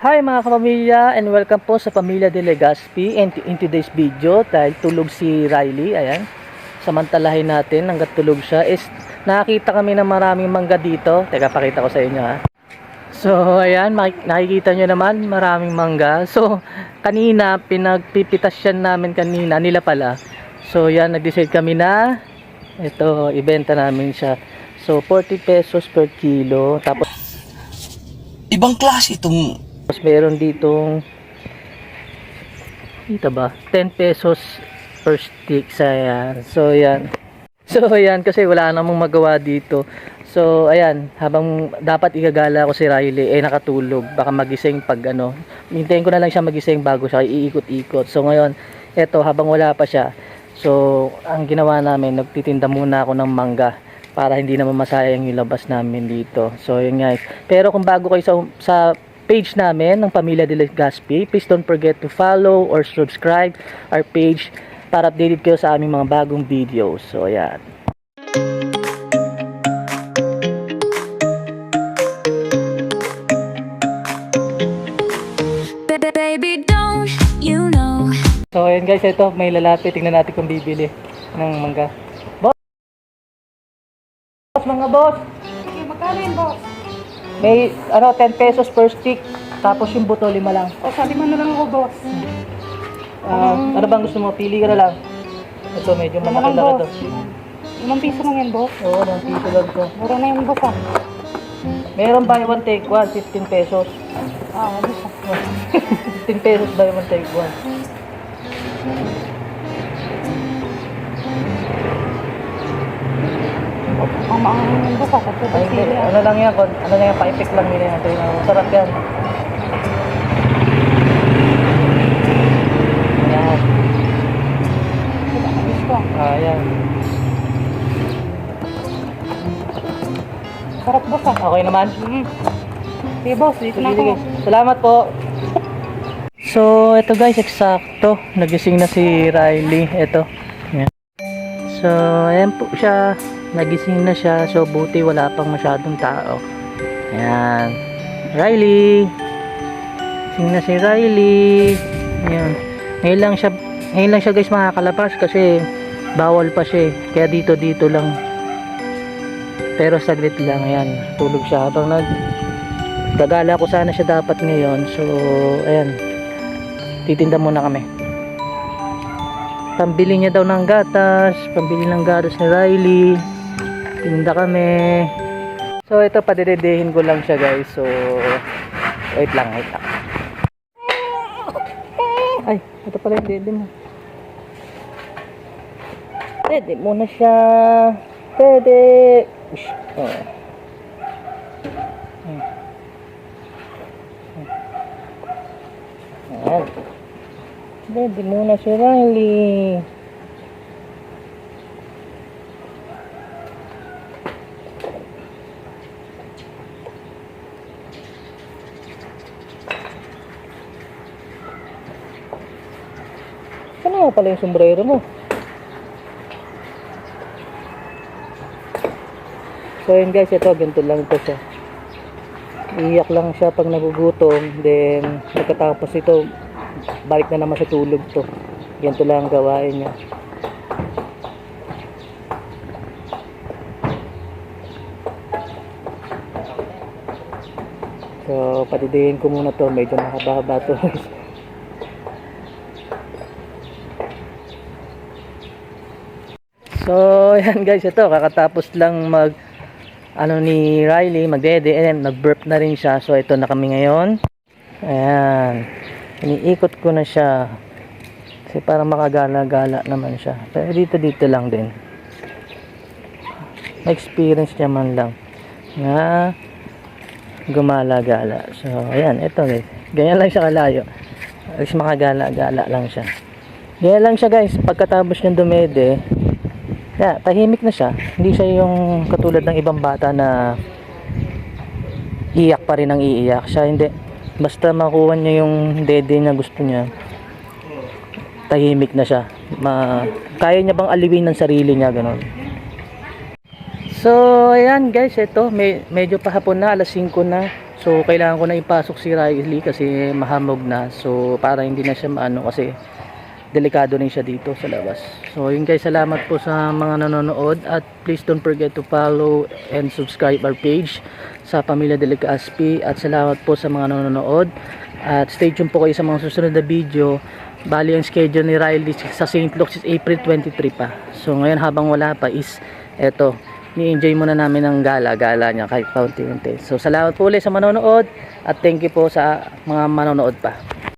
Hi mga kapamilya, and welcome po sa Pamilya de Legazpi. And in today's video, dahil tulog si Riley, ayan, samantalahin natin hanggat tulog siya, is nakakita kami ng maraming mangga dito. Teka, pakita ko sa inyo ha. So ayan, nakikita nyo naman maraming mangga. So kanina, pinagpipitasyan namin kanina, nila pala. So yan, nag-decide kami na ito, ibenta namin siya. So 40 pesos per kilo. Tapos Ibang klase itong meron ditong dito ba 10 pesos per stick. So yan kasi wala namang magawa dito. So ayan, habang dapat igagala ko si Riley nakatulog, baka magising pag hintayin ko na lang siya magising bago siya iikot-ikot. So ngayon eto, habang wala pa siya, so ang ginawa namin, nagtitinda muna ako ng mangga para hindi naman masayang yung labas namin dito. So yun guys, pero kung bago kayo sa page namin ng Pamilya de Legazpi, please don't forget to follow or subscribe our page para updated kayo sa aming mga bagong videos. So ayan. Baby, don't you know? So ayan guys, ito may lalapit, tingnan natin kung bibili ng mangga. Boss, mga boss, Sige, magkano yun, boss? may 10 pesos per stick, tapos yung buto 5 lang. O, sabi mo na lang ako, boss. Ano bang gusto mo? Pili ka na lang. Ito medyo Ano lang, malaki-laki to. boss? 5 piso lang yan, boss. Oo, ng piso lang to. Mura na yun, boss, ah. Meron buy one take one, 15 pesos. Boss, ah. 15 pesos buy one take one. Ang maangang yun, boss, ah. Kasi Ay, hindi. Ano lang yan, pa-effect lang nila yan. Sarap yan. Ayan. Ayan. Sarap, boss, ah. Okay naman? Sige, boss, dito na Sige, ako. sige. Salamat po. So, ito guys, eksakto. Nagising na si Riley. Ito. Ayan. So, ayan po siya. Nagising na siya. So, buti wala pang masyadong tao. Ayan. Riley. Gising na si Riley. Ayan. Ngayon lang siya guys makakalabas kasi bawal pa siya. Kaya dito lang. Pero saglit lang. Ayan. Tulog siya habang gagala ko sana siya dapat ngayon. So, ayan. Titinda muna kami. Pambili niya daw ng gatas. Pambili ng gatas ni Riley. Tinda kami. So, ito padidedehin ko lang siya guys. So, wait lang. Ay, ito pala yung dede mo. Dede muna siya. Dede. Ush. Oh. Ayan. Dede muna si Riley. Ano nga pala yung sombrero mo? So yun guys, ito ganito lang ito siya. Iyak lang siya pag nagugutom. Then pagkatapos ito, balik na naman sa tulog to. Ganito lang ang gawain niya. So patidihin ko muna to. Medyo mahaba-haba to. So yan guys, ito kakatapos lang ni Riley magdede, and nag-burp na rin siya. So ito na kami ngayon. Ayan, iniikot ko na siya kasi para makagala-gala naman siya. Pero dito lang din, experience niya man lang na gumala-gala. So ayan, ito guys, ganyan lang siya kalayo. At least makagala-gala lang siya. Ganyan lang siya guys. Pagkatapos niya dumede, tahimik na siya. Hindi siya yung katulad ng ibang bata na iyak pa rin ang iiyak. Siya hindi. Basta makuha niya yung dede na gusto niya, tahimik na siya. Kaya niya bang aliwin ng sarili niya, ganun. So ayan guys, ito medyo pahapon na, alas 5 na. So kailangan ko na ipasok si Riley kasi mahamog na. So para hindi na siya maano kasi delikado rin siya dito sa labas. So yun guys, salamat po sa mga nanonood at please don't forget to follow and subscribe our page sa Pamilya de Legazpi at salamat po sa mga nanonood at stay tuned po kayo sa mga susunod na video. Bali ang schedule ni Riley sa St. Luke's is April 23 pa. So ngayon habang wala pa is eto, ni-enjoy muna namin ang gala niya kahit paunti-unti. So salamat po ulit sa manonood at thank you po sa mga manonood pa.